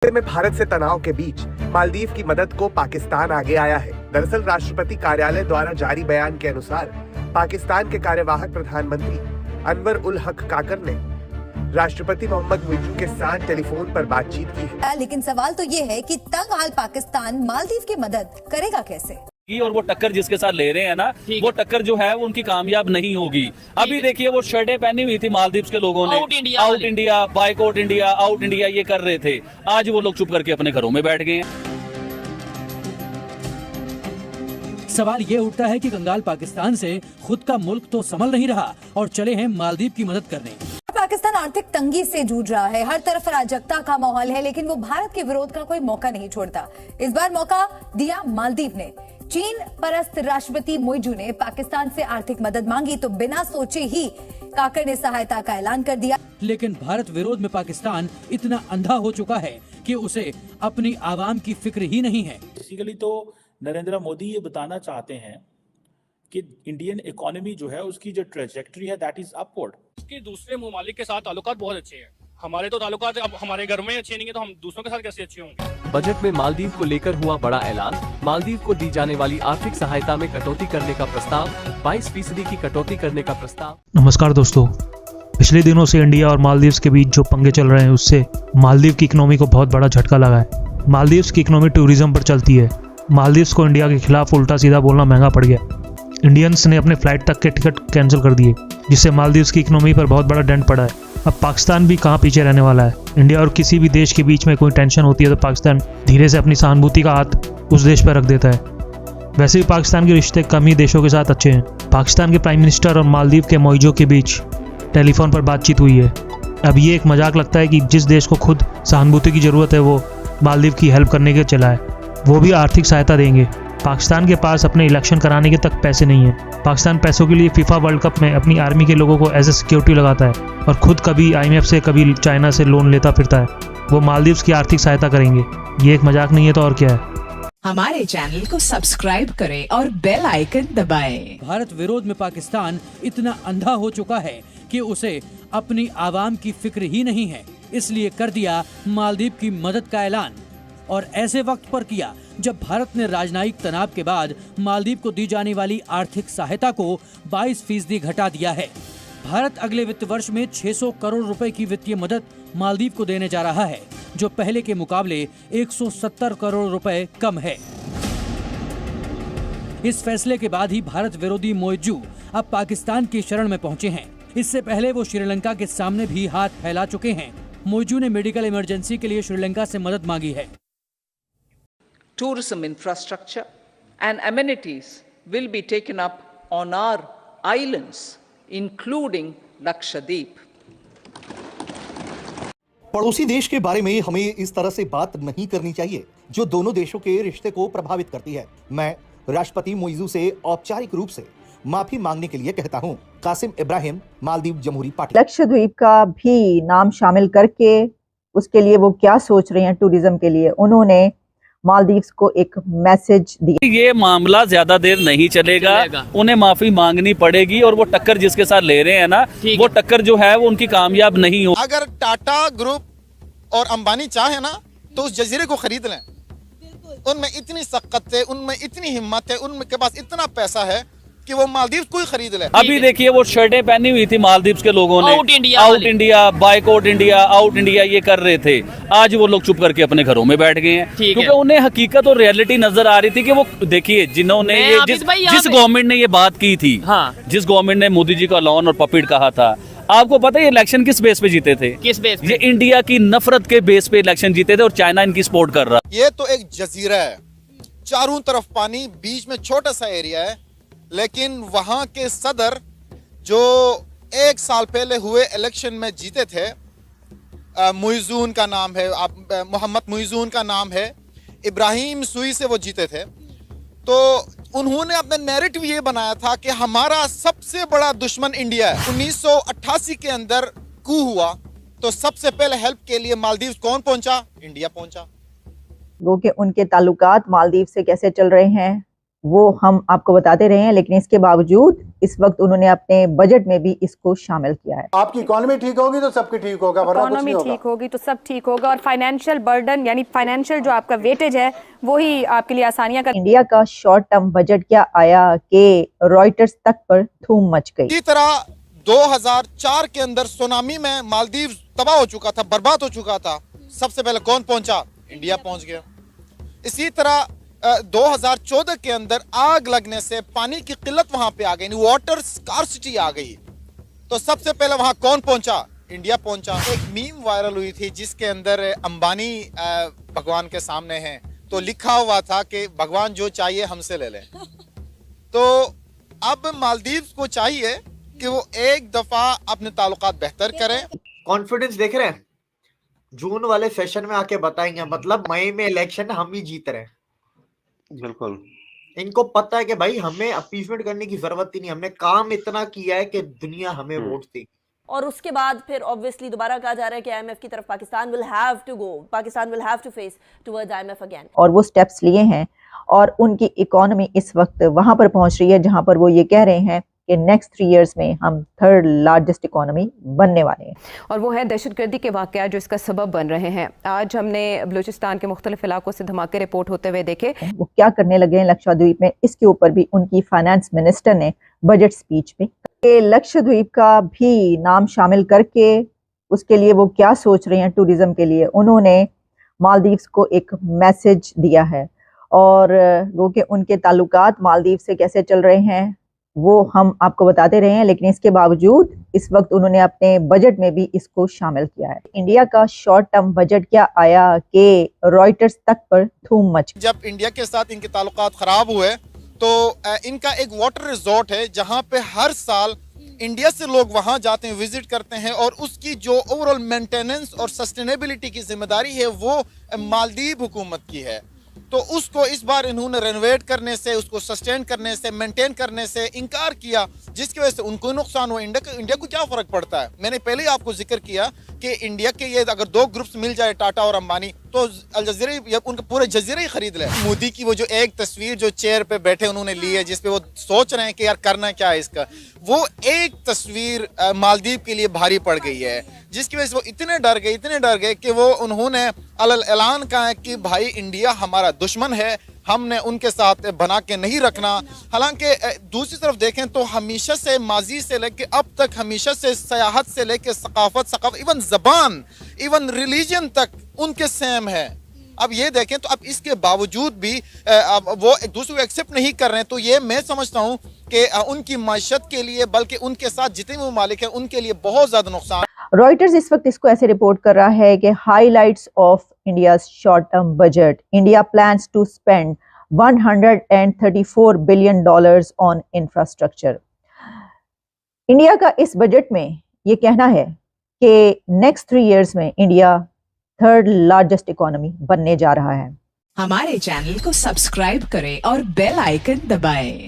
में भारत से तनाव के बीच मालदीव की मदद को पाकिस्तान आगे आया है। दरअसल राष्ट्रपति कार्यालय द्वारा जारी बयान के अनुसार पाकिस्तान के कार्यवाहक प्रधानमंत्री अनवर उल हक काकर ने राष्ट्रपति मोहम्मद मुइज़ू के साथ टेलीफोन पर बातचीत की है। लेकिन सवाल तो ये है कि तंग हाल पाकिस्तान मालदीव की मदद करेगा कैसे? और वो टक्कर जिसके साथ ले रहे हैं ना, वो टक्कर जो है वो उनकी कामयाब नहीं होगी। अभी देखिए वो शर्टें पहनी हुई थी मालदीव के लोगों ने, out India, boycott India, out India ये कर रहे थे। आज वो लोग चुप करके अपने घरों में बैठ गए हैं। सवाल ये उठता है कि कंगाल पाकिस्तान से खुद का मुल्क तो संभल नहीं रहा और चले हैं मालदीव की मदद करने। पाकिस्तान आर्थिक तंगी से जूझ रहा है, हर तरफ अराजकता का माहौल है, लेकिन वो भारत के विरोध का कोई मौका नहीं छोड़ता। इस बार मौका दिया मालदीव ने। चीन परस्त राष्ट्रपति मुइज़ू ने पाकिस्तान से आर्थिक मदद मांगी तो बिना सोचे ही काकर ने सहायता का ऐलान कर दिया। लेकिन भारत विरोध में पाकिस्तान इतना अंधा हो चुका है कि उसे अपनी आवाम की फिक्र ही नहीं है। बेसिकली तो नरेंद्र मोदी ये बताना चाहते हैं कि इंडियन इकोनॉमी जो है उसकी जो ट्रेजेक्टरी है दैट इज अपवर्ड। कि दूसरे ममालिक के साथ ताल्लुकात बहुत अच्छे हैं। हमारे तो ताल्लुकात अब हमारे घर में अच्छे नहीं है तो हम दूसरों के साथ कैसे अच्छे होंगे? बजट में मालदीव को लेकर हुआ बड़ा ऐलान। मालदीव को दी जाने वाली आर्थिक सहायता में कटौती करने का प्रस्ताव, 22% की कटौती करने का प्रस्ताव। नमस्कार दोस्तों, पिछले दिनों से इंडिया और मालदीव के बीच जो पंगे चल रहे हैं उससे मालदीव की इकोनॉमी को बहुत बड़ा झटका लगा है। मालदीव की इकोनॉमी टूरिज्म पर चलती है। मालदीव को इंडिया के खिलाफ उल्टा सीधा बोलना महंगा पड़ गया। इंडियंस ने अपने फ्लाइट तक के टिकट कैंसिल कर दिए, जिससे मालदीव की इकोनॉमी पर बहुत बड़ा डेंट पड़ा है। अब पाकिस्तान भी कहाँ पीछे रहने वाला है। इंडिया और किसी भी देश के बीच में कोई टेंशन होती है तो पाकिस्तान धीरे से अपनी सहानुभूति का हाथ उस देश पर रख देता है। वैसे भी पाकिस्तान के रिश्ते कम ही देशों के साथ अच्छे हैं। पाकिस्तान के प्राइम मिनिस्टर और मालदीव के मुइज़ू के बीच टेलीफोन पर बातचीत हुई है। अब ये एक मजाक लगता है कि जिस देश को खुद सहानुभूति की ज़रूरत है वो मालदीव की हेल्प करने के चला है, वो भी आर्थिक सहायता देंगे। पाकिस्तान के पास अपने इलेक्शन कराने के तक पैसे नहीं है। पाकिस्तान पैसों के लिए फीफा वर्ल्ड कप में अपनी आर्मी के लोगों को एज ए सिक्योरिटी लगाता है और खुद कभी IMF से कभी चाइना से लोन लेता फिरता है। वो मालदीव की आर्थिक सहायता करेंगे। ये एक मजाक नहीं है तो और क्या है। हमारे चैनल को सब्सक्राइब करें और बेल आइकन दबाएं। भारत विरोध में पाकिस्तान इतना अंधा हो चुका है कि उसे अपनी आवाम की फिक्र ही नहीं है, इसलिए कर दिया मालदीव की मदद का ऐलान। और ऐसे वक्त पर किया जब भारत ने राजनयिक तनाव के बाद मालदीव को दी जाने वाली आर्थिक सहायता को 22% घटा दिया है। भारत अगले वित्त वर्ष में 600 करोड़ रुपए की वित्तीय मदद मालदीव को देने जा रहा है, जो पहले के मुकाबले 170 करोड़ रुपए कम है। इस फैसले के बाद ही भारत विरोधी मुइज़ू अब पाकिस्तान की शरण में पहुंचे हैं। इससे पहले वो श्रीलंका के सामने भी हाथ फैला चुके हैं। मुइज़ू ने मेडिकल इमरजेंसी के लिए श्रीलंका से मदद मांगी है। Tourism infrastructure and amenities will be taken up on our islands, including Lakshadweep. पड़ोसी देश के बारे में हमें इस तरह से बात नहीं करनी चाहिए जो दोनों देशों के रिश्ते को प्रभावित करती है। मैं राष्ट्रपति मुइज़ू से औपचारिक रूप से माफी मांगने के लिए कहता हूं। कासिम इब्राहिम, मालदीव जमहूरी पार्टी। लक्षद्वीप का भी नाम शामिल करके उसके लिए वो क्या सोच रहे हैं टूरिज्म के लिए, उन्होंने मालदीव को एक मैसेज दिया। ये मामला ज्यादा देर नहीं चलेगा। उन्हें माफी मांगनी पड़ेगी और वो टक्कर जिसके साथ ले रहे हैं ना, वो टक्कर जो है वो उनकी कामयाब नहीं हो। अगर टाटा ग्रुप और अंबानी चाहे ना तो उस जजीरे को खरीद लें। उनमें इतनी सख्त है, उनमें इतनी हिम्मत है, उनके पास इतना पैसा है कि वो मालदीव को ही खरीद ले। अभी देखिए वो शर्टें पहनी हुई थी मालदीव के लोगों ने, out India, boycott India, out India ये कर रहे थे। आज वो लोग चुप करके अपने घरों में बैठ गए हैं, क्योंकि उन्हें हकीकत और रियलिटी नजर आ रही थी कि वो देखिए जिन्होंने ये जिस गवर्नमेंट ने ये बात की थी, जिस गवर्नमेंट ने मोदी जी का लॉन और पपेट कहा था, आपको पता है ये इलेक्शन किस बेस पे जीते थे? किस बेस पे? ये इंडिया की नफरत के बेस पे इलेक्शन जीते थे और चाइना इनकी सपोर्ट कर रहा। ये तो एक जजीरा है, चारों तरफ पानी, बीच में छोटा सा एरिया है, लेकिन वहां के सदर जो 1 साल पहले हुए इलेक्शन में जीते थे, मुइज़ू का नाम है, मोहम्मद मुइज़ू का नाम है, इब्राहिम सुई से वो जीते थे। तो उन्होंने अपना नैरेटिव ये बनाया था कि हमारा सबसे बड़ा दुश्मन इंडिया है। 1988 के अंदर कू हुआ तो सबसे पहले हेल्प के लिए मालदीव कौन पहुंचा? इंडिया पहुंचा। वो कि उनके ताल्लुकात मालदीव से कैसे चल रहे हैं वो हम आपको बताते रहे हैं, लेकिन इसके बावजूद इस वक्त उन्होंने अपने बजट में भी इसको शामिल किया है। आपकी इकोनॉमी ठीक होगी तो सबकी ठीक होगा, वरना कुछ नहीं होगा। ठीक होगी तो सब ठीक होगा, और फाइनेंशियल बर्डन यानी फाइनेंशियल जो आपका वेटेज है वो ही आपके लिए आसानियां कर। इंडिया का शॉर्ट टर्म बजट क्या आया कि रॉयटर्स तक पर धूम मच गई। इसी तरह 2004 के अंदर सुनामी में मालदीव तबाह हो चुका था, बर्बाद हो चुका था। सबसे पहले कौन पहुंचा? इंडिया पहुंच गया। इसी तरह 2014 के अंदर आग लगने से पानी की किल्लत वहां पे आ गई, वाटर स्कार्सिटी आ गई, तो सबसे पहले वहां कौन पहुंचा? इंडिया पहुंचा। एक मीम वायरल हुई थी जिसके अंदर अंबानी भगवान के सामने हैं, तो लिखा हुआ था कि भगवान जो चाहिए हमसे ले लें। तो अब मालदीव को चाहिए कि वो एक दफा अपने ताल्लुकात बेहतर करें। कॉन्फिडेंस देख रहे हैं, जून वाले सेशन में आके बताएंगे, मतलब मई में इलेक्शन हम ही जीत रहे हैं। बिल्कुल, इनको पता है कि भाई हमें अपीसमेंट करने की जरूरत ही नहीं, हमने काम इतना किया है कि दुनिया हमें वोट दी। और उसके बाद फिर ऑब्वियसली दोबारा कहा जा रहा है कि आईएमएफ की तरफ Pakistan will have to go, Pakistan will have to face towards IMF again. और वो स्टेप्स लिए हैं और उनकी इकोनॉमी इस वक्त वहां पर पहुंच रही है जहां पर वो ये कह रहे हैं कि नेक्स्ट 3 इयर्स में हम 3rd लार्जेस्ट इकोनॉमी बनने वाले हैं। और वो है दहशतगर्दी के वाक़यात जो इसका सबब बन रहे हैं। आज हमने बलूचिस्तान के मुख्तलिफ इलाकों से धमाके रिपोर्ट होते हुए देखे। वो क्या करने लगे हैं लक्षद्वीप में, इसके ऊपर भी उनकी फाइनेंस मिनिस्टर ने बजट स्पीच में लक्षद्वीप का भी नाम शामिल करके उसके लिए वो क्या सोच रहे हैं टूरिज्म के लिए, उन्होंने मालदीव्स को एक मैसेज दिया है। और वो कि उनके ताल्लुकात मालदीव से कैसे चल रहे हैं वो हम आपको बताते रहे हैं, लेकिन इसके बावजूद इस वक्त उन्होंने अपने बजट में भी इसको शामिल किया है। इंडिया का शॉर्ट टर्म बजट क्या आया कि रॉयटर्स तक पर धूम मच। जब इंडिया के साथ इनके ताल्लुकात खराब हुए तो इनका एक वाटर रिजॉर्ट है जहां पे हर साल इंडिया से लोग वहां जाते हैं, विजिट करते हैं, और उसकी जो ओवरऑल मेंटेनेंस और सस्टेनेबिलिटी की जिम्मेदारी है वो मालदीव हुकूमत की है। तो उसको इस बार इन्होंने रेनोवेट करने से, उसको सस्टेन करने से, मेंटेन करने से इनकार किया, जिसकी वजह से उनको नुकसान हुआ। इंडिया को क्या फर्क पड़ता है? मैंने पहले ही आपको जिक्र किया कि इंडिया के ये अगर 2 ग्रुप्स मिल जाए, टाटा और अंबानी, तो अल जजीरा उनका पूरे जजीरा ही खरीद ले। मोदी की वो जो एक तस्वीर जो चेयर पे बैठे उन्होंने ली है, जिसपे वो सोच रहे हैं कि यार करना क्या है इसका, वो एक तस्वीर मालदीव के लिए भारी पड़ गई है, जिसकी वजह से वो इतने डर गए कि वो उन्होंने अलल ऐलान कहा है कि भाई इंडिया हमारा दुश्मन है, हमने उनके साथ बना के नहीं रखना। हालांकि दूसरी तरफ देखें तो हमेशा से माजी से लेके अब तक हमेशा से सयाहत से लेके सकाफत इवन ज़बान, इवन रिलीजन तक उनके सेम है। अब ये देखें तो अब इसके बावजूद भी अब वो एक दूसरे को एक्सेप्ट नहीं कर रहे हैं, तो ये मैं समझता हूँ कि उनकी माशत के लिए, बल्कि उनके साथ जितने भी ममालिक हैं उनके लिए बहुत ज़्यादा नुकसान। रॉयटर्स इस वक्त इसको ऐसे रिपोर्ट कर रहा है कि highlights of India's short term budget, India plans to spend $134 billion on infrastructure. India का इस बजट में ये कहना है कि नेक्स्ट 3 इयर्स में इंडिया 3rd लार्जेस्ट इकोनॉमी बनने जा रहा है। हमारे चैनल को सब्सक्राइब करें और बेल आइकन दबाएं।